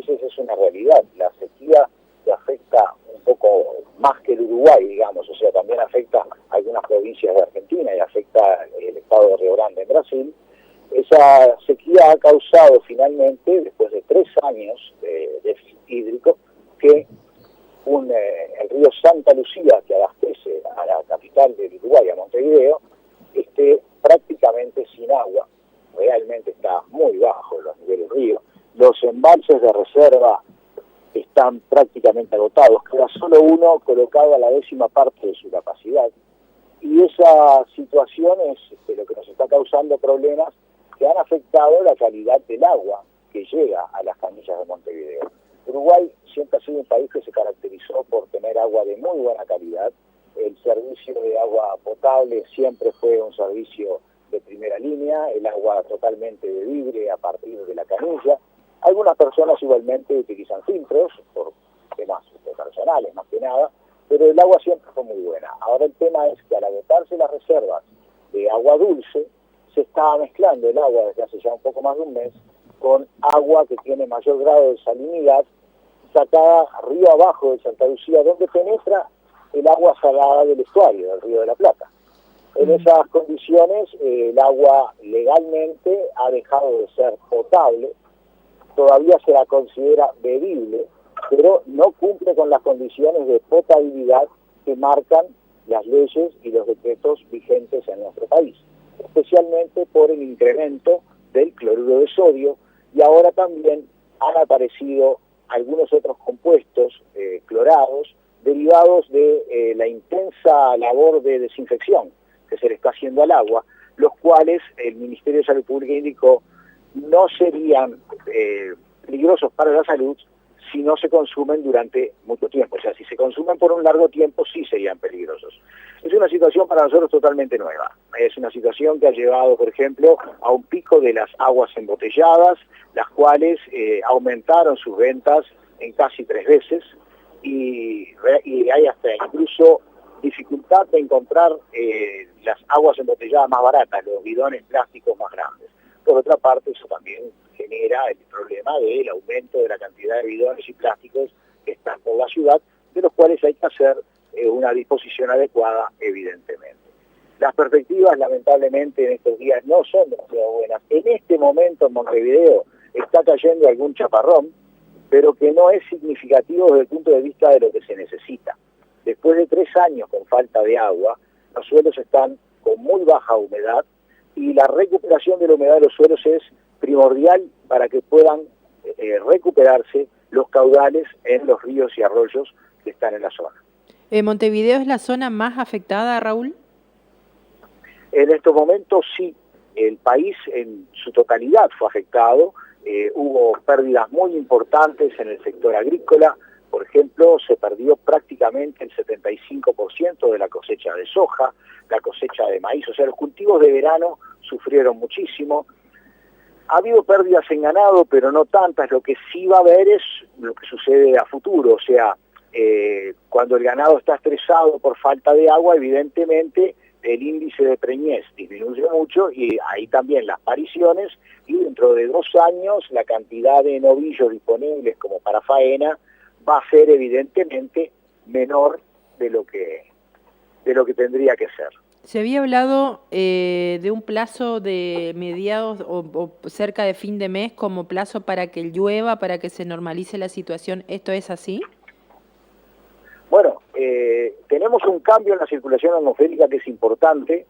dices es una realidad. La sequía que afecta un poco más que el Uruguay, digamos, o sea, también afecta a algunas provincias de Argentina y afecta el estado de Río Grande en Brasil. Esa sequía ha causado finalmente, después de 3 años de déficit hídrico, que el río Santa Lucía, que abastece a la capital del Uruguay, a Montevideo, esté prácticamente sin agua. Realmente está muy bajo los niveles del río. Los embalses de reserva están prácticamente agotados. Queda solo uno colocado a la 10ª parte de su capacidad. Y esa situación es lo que nos está causando problemas que han afectado la calidad del agua que llega a las canillas de Montevideo. Uruguay siempre ha sido un país que se caracterizó por tener agua de muy buena calidad. El servicio de agua potable siempre fue un servicio de primera línea, el agua totalmente bebible a partir de la canilla. Algunas personas igualmente utilizan filtros por temas personales más que nada, pero el agua siempre fue muy buena. Ahora el tema es que al agotarse las reservas de agua dulce, se está mezclando el agua desde hace ya un poco más de un mes con agua que tiene mayor grado de salinidad, sacada río abajo de Santa Lucía, donde penetra el agua salada del estuario del Río de la Plata. En esas condiciones, el agua legalmente ha dejado de ser potable, todavía se la considera bebible, pero no cumple con las condiciones de potabilidad que marcan las leyes y los decretos vigentes en nuestro país, especialmente por el incremento del cloruro de sodio, y ahora también han aparecido algunos otros compuestos clorados derivados de la intensa labor de desinfección que se le está haciendo al agua, los cuales el Ministerio de Salud Pública indicó no serían peligrosos para la salud si no se consumen durante mucho tiempo. O sea, si se consumen por un largo tiempo, sí serían peligrosos. Es una situación para nosotros totalmente nueva. Es una situación que ha llevado, por ejemplo, a un pico de las aguas embotelladas, las cuales aumentaron sus ventas en casi 3 veces, y hay hasta incluso dificultad de encontrar las aguas embotelladas más baratas, los bidones plásticos más grandes. Por otra parte, eso también genera el problema del aumento de la cantidad de bidones y plásticos que están por la ciudad, de los cuales hay que hacer una disposición adecuada, evidentemente. Las perspectivas, lamentablemente, en estos días no son demasiado buenas. En este momento en Montevideo está cayendo algún chaparrón, pero que no es significativo desde el punto de vista de lo que se necesita. Después de 3 años con falta de agua, los suelos están con muy baja humedad, y la recuperación de la humedad de los suelos es primordial para que puedan recuperarse los caudales en los ríos y arroyos que están en la zona. ¿Montevideo es la zona más afectada, Raúl? En estos momentos sí, el país en su totalidad fue afectado. Hubo pérdidas muy importantes en el sector agrícola. Por ejemplo, se perdió prácticamente el 75% de la cosecha de soja, la cosecha de maíz, o sea, los cultivos de verano sufrieron muchísimo. Ha habido pérdidas en ganado, pero no tantas. Lo que sí va a haber es lo que sucede a futuro, o sea, cuando el ganado está estresado por falta de agua, evidentemente el índice de preñez disminuye mucho, y ahí también las pariciones, y dentro de 2 años la cantidad de novillos disponibles como para faena va a ser evidentemente menor de lo que tendría que ser. Se había hablado de un plazo de mediados o cerca de fin de mes como plazo para que llueva, para que se normalice la situación. ¿Esto es así? Bueno, tenemos un cambio en la circulación atmosférica que es importante,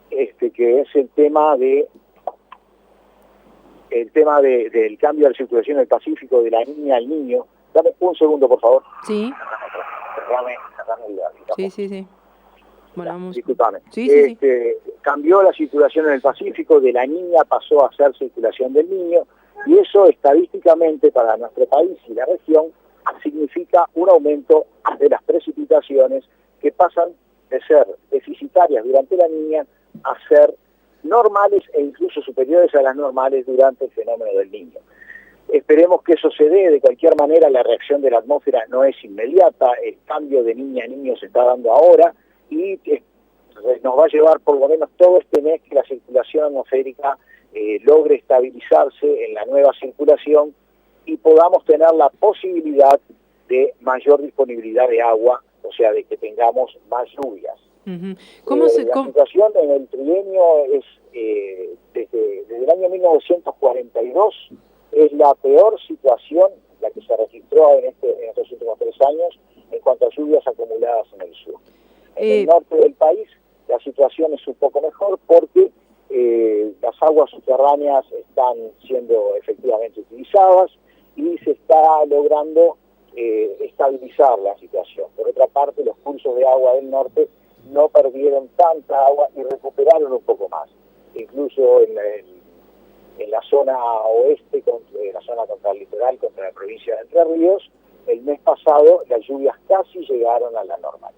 que es el tema del cambio de la circulación del Pacífico, de la Niña al Niño. Dame un segundo, por favor. Sí. Cerrame el Sí. Bueno, vamos. Disculpame. Sí. Cambió la circulación en el Pacífico, de la Niña pasó a ser circulación del Niño, y eso estadísticamente para nuestro país y la región significa un aumento de las precipitaciones que pasan de ser deficitarias durante la Niña a ser normales e incluso superiores a las normales durante el fenómeno del Niño. Esperemos que eso se dé. De cualquier manera, la reacción de la atmósfera no es inmediata, el cambio de Niña a Niño se está dando ahora, y nos va a llevar por lo menos todo este mes que la circulación atmosférica logre estabilizarse en la nueva circulación, y podamos tener la posibilidad de mayor disponibilidad de agua, o sea, de que tengamos más lluvias. La situación en el trienio es, desde el año 1942, es la peor situación, la que se registró en estos últimos 3 años, en cuanto a lluvias acumuladas en el sur. En el norte del país la situación es un poco mejor porque las aguas subterráneas están siendo efectivamente utilizadas y se está logrando estabilizar la situación. Por otra parte, los cursos de agua del norte no perdieron tanta agua y recuperaron un poco más. Incluso en la zona oeste, la zona contra el litoral, contra la provincia de Entre Ríos, el mes pasado las lluvias casi llegaron a la normal.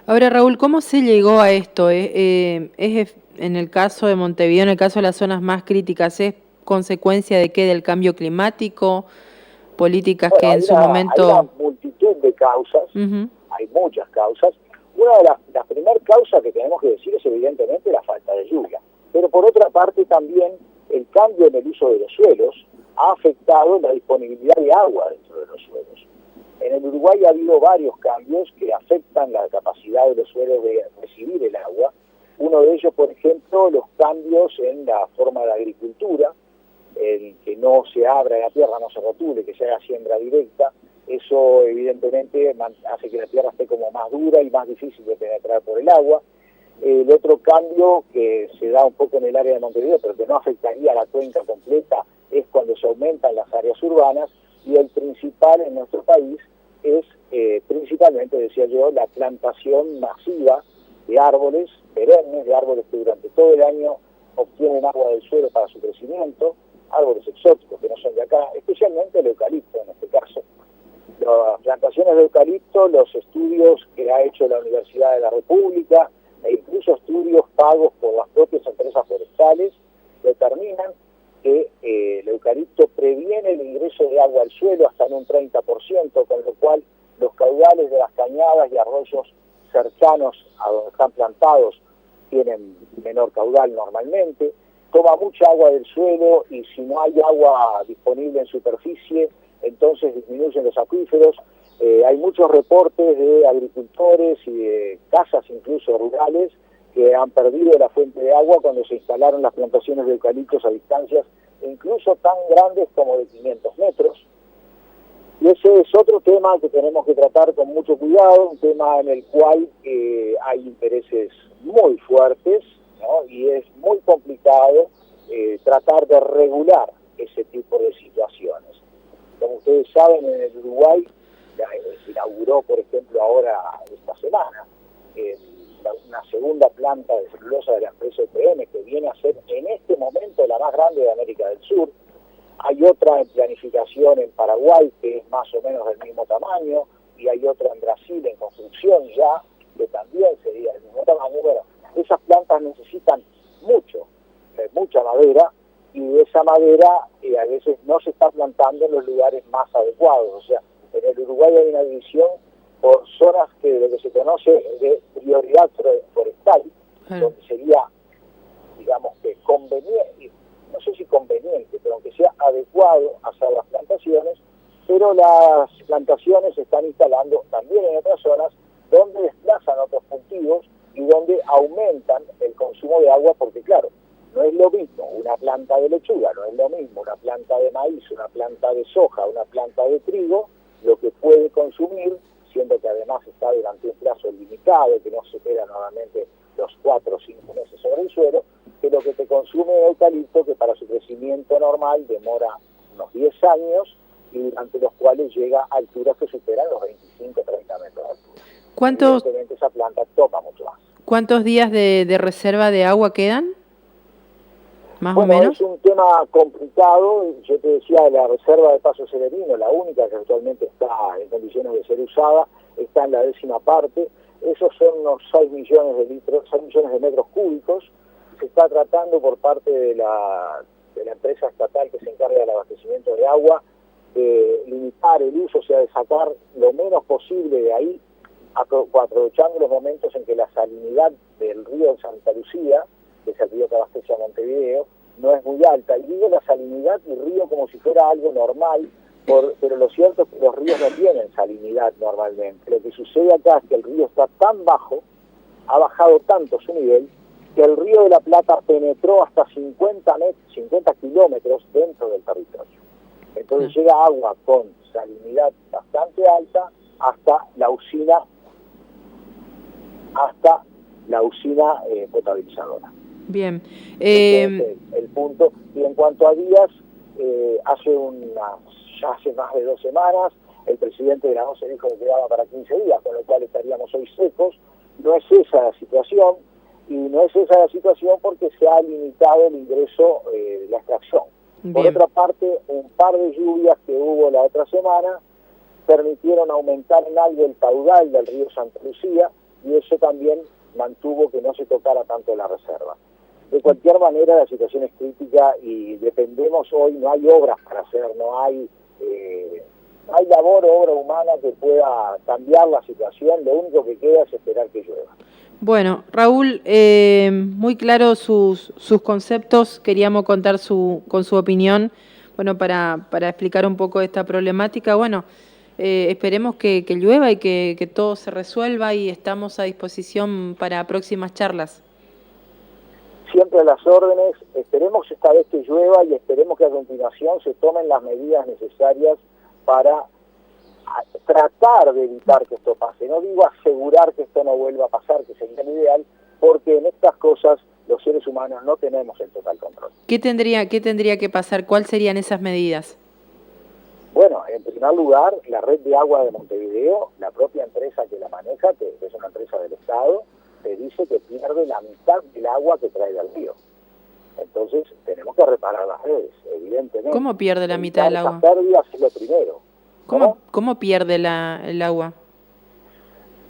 Ahora, Raúl, ¿cómo se llegó a esto? ¿Es en el caso de Montevideo, en el caso de las zonas más críticas, es consecuencia de qué? ¿Del cambio climático? ¿Políticas que en su momento...? Hay una multitud de causas, hay muchas causas. Una de las primeras causas que tenemos que decir es evidentemente la falta de lluvia. Pero por otra parte también el cambio en el uso de los suelos ha afectado la disponibilidad de agua dentro de los suelos. En el Uruguay ha habido varios cambios que afectan la capacidad de los suelos de recibir el agua. Uno de ellos, por ejemplo, los cambios en la forma de agricultura, el que no se abra la tierra, no se rotule, que se haga siembra directa. Eso evidentemente hace que la tierra esté como más dura y más difícil de penetrar por el agua. El otro cambio que se da un poco en el área de Montevideo, pero que no afectaría a la cuenca completa, es cuando se aumentan las áreas urbanas, y el principal en nuestro país es principalmente, decía yo, la plantación masiva de árboles perennes, de árboles que durante todo el año obtienen agua del suelo para su crecimiento, árboles exóticos que no son de acá, especialmente el eucalipto en este caso. Las plantaciones de eucalipto, los estudios que ha hecho la Universidad de la República, e incluso estudios pagos por las propias empresas forestales, determinan que el eucalipto previene el ingreso de agua al suelo hasta en un 30%, con lo cual los caudales de las cañadas y arroyos cercanos a donde están plantados tienen menor caudal normalmente. Toma mucha agua del suelo y si no hay agua disponible en superficie, entonces disminuyen los acuíferos. Hay muchos reportes de agricultores y de casas incluso rurales que han perdido la fuente de agua cuando se instalaron las plantaciones de eucaliptos a distancias incluso tan grandes como de 500 metros. Y ese es otro tema que tenemos que tratar con mucho cuidado, un tema en el cual hay intereses muy fuertes, ¿no? Y es muy complicado tratar de regular ese tipo de situaciones. Como ustedes saben, en el Uruguay se inauguró, por ejemplo, ahora esta semana, una segunda planta de celulosa de la empresa EPM, que viene a ser en este momento la más grande de América del Sur. Hay otra en planificación en Paraguay, que es más o menos del mismo tamaño, y hay otra en Brasil en construcción ya, que también sería del mismo tamaño. Bueno, esas plantas necesitan mucha madera, y esa madera a veces no se está plantando en los lugares más adecuados. O sea, en el Uruguay hay una división por zonas de lo que se conoce de prioridad forestal, donde sería, digamos que conveniente, no sé si conveniente, pero aunque sea adecuado hacer las plantaciones, pero las plantaciones se están instalando también en otras zonas donde desplazan otros cultivos y donde aumentan el consumo de agua, porque claro, no es lo mismo una planta de lechuga, no es lo mismo una planta de maíz, una planta de soja, una planta de trigo, lo que puede consumir, siendo que además está durante un plazo limitado, que no supera normalmente los 4 o 5 meses sobre el suelo, que lo que te consume el eucalipto, que para su crecimiento normal demora unos 10 años, y durante los cuales llega a alturas que superan los 25 o 30 metros de altura. Evidentemente esa planta toma mucho más. ¿Cuántos días de reserva de agua quedan? ¿Más o menos? Es un tema complicado. Yo te decía, la reserva de Paso Severino, la única que actualmente está en condiciones de ser usada, está en la 10ª parte. Esos son unos 6 millones de litros, 6 millones de metros cúbicos. Se está tratando por parte de la empresa estatal que se encarga del abastecimiento de agua, de limitar el uso, o sea, de sacar lo menos posible de ahí, aprovechando los momentos en que la salinidad del río Santa Lucía, que es el río que abastece a Montevideo, no es muy alta. Y digo la salinidad y río como si fuera algo normal, pero lo cierto es que los ríos no tienen salinidad normalmente. Lo que sucede acá es que el río está tan bajo, ha bajado tanto su nivel, que el río de la Plata penetró hasta 50 kilómetros dentro del territorio. Entonces llega agua con salinidad bastante alta hasta la usina potabilizadora. Bien. Entonces, el punto, y en cuanto a días, ya hace más de 2 semanas, el presidente de la OCE dijo que quedaba para 15 días, con lo cual estaríamos hoy secos. No es esa la situación, y no es esa la situación porque se ha limitado el ingreso de la extracción. Bien. Por otra parte, un par de lluvias que hubo la otra semana permitieron aumentar en algo el caudal del río Santa Lucía, y eso también mantuvo que no se tocara tanto la reserva. De cualquier manera, la situación es crítica y dependemos hoy, no hay obras para hacer, no hay labor o obra humana que pueda cambiar la situación, lo único que queda es esperar que llueva. Bueno, Raúl, muy claro sus conceptos, queríamos contar con su opinión, bueno, para explicar un poco esta problemática. Bueno, esperemos que llueva y que todo se resuelva, y estamos a disposición para próximas charlas. Siempre a las órdenes, esperemos esta vez que llueva y esperemos que a continuación se tomen las medidas necesarias para tratar de evitar que esto pase. No digo asegurar que esto no vuelva a pasar, que sería lo ideal, porque en estas cosas los seres humanos no tenemos el total control. ¿Qué tendría que pasar? ¿Cuáles serían esas medidas? Bueno, en primer lugar, la red de agua de Montevideo, la propia empresa que la maneja, que es una empresa del Estado, te dice que pierde la mitad del agua que trae del río. Entonces, tenemos que reparar las redes, evidentemente. ¿Cómo pierde la mitad del agua? Esas pérdidas es lo primero. ¿Cómo pierde el agua?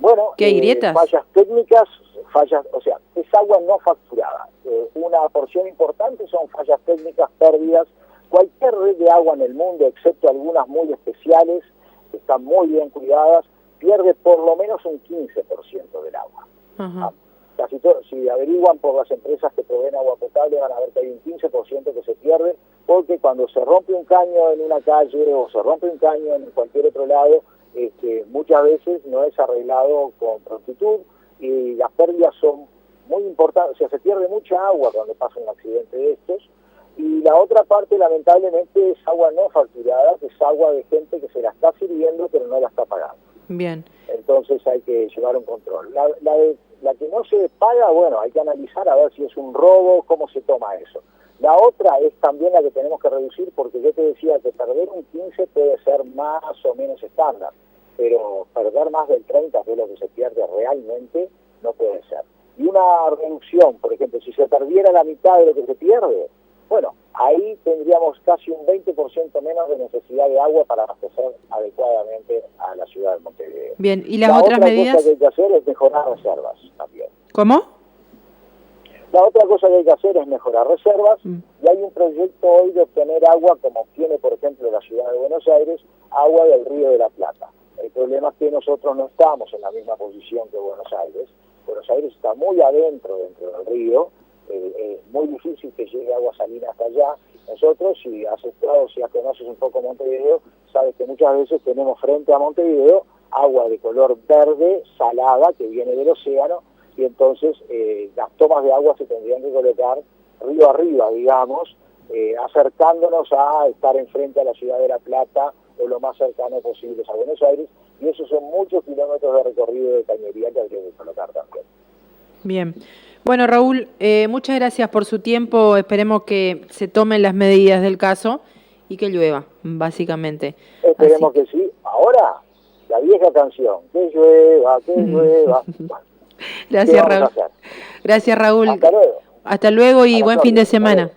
Bueno, ¿Qué hay grietas? Fallas técnicas, o sea, es agua no facturada. Una porción importante son fallas técnicas, pérdidas. Cualquier red de agua en el mundo, excepto algunas muy especiales, que están muy bien cuidadas, pierde por lo menos un 15% del agua. Ajá. Casi todo, si averiguan por las empresas que proveen agua potable, van a ver que hay un 15% que se pierde, porque cuando se rompe un caño en una calle o se rompe un caño en cualquier otro lado, muchas veces no es arreglado con prontitud y las pérdidas son muy importantes. O sea, se pierde mucha agua cuando pasa un accidente de estos. Y la otra parte, lamentablemente, es agua no facturada, que es agua de gente que se la está sirviendo pero no la está pagando. Bien. Entonces hay que llevar un control. La que no se paga, bueno, hay que analizar a ver si es un robo, cómo se toma eso. La otra es también la que tenemos que reducir, porque yo te decía que perder un 15 puede ser más o menos estándar, pero perder más del 30, que es lo que se pierde realmente, no puede ser. Y una reducción, por ejemplo, si se perdiera la mitad de lo que se pierde, bueno, ahí tendríamos casi un 20% menos de necesidad de agua para abastecer adecuadamente a la ciudad de Montevideo. Bien, ¿y las otras medidas? La otra cosa que hay que hacer es mejorar reservas también. ¿Cómo? La otra cosa que hay que hacer es mejorar reservas, y hay un proyecto hoy de obtener agua, como tiene, por ejemplo, la ciudad de Buenos Aires, agua del Río de la Plata. El problema es que nosotros no estamos en la misma posición que Buenos Aires. Buenos Aires está muy dentro del río, es muy difícil que llegue agua salina hasta allá. Nosotros, si has estado, si conoces un poco Montevideo, sabes que muchas veces tenemos frente a Montevideo agua de color verde, salada, que viene del océano, y entonces las tomas de agua se tendrían que colocar río arriba, digamos, acercándonos a estar enfrente a la ciudad de La Plata o lo más cercano posible a Buenos Aires, y esos son muchos kilómetros de recorrido de cañería que habría que colocar también. Bien. Bueno, Raúl, muchas gracias por su tiempo. Esperemos que se tomen las medidas del caso y que llueva, básicamente. Esperemos que sí. Ahora, la vieja canción, que llueva, que llueva. Gracias, Raúl. Gracias, Raúl. Hasta luego. Hasta luego y buen fin de semana.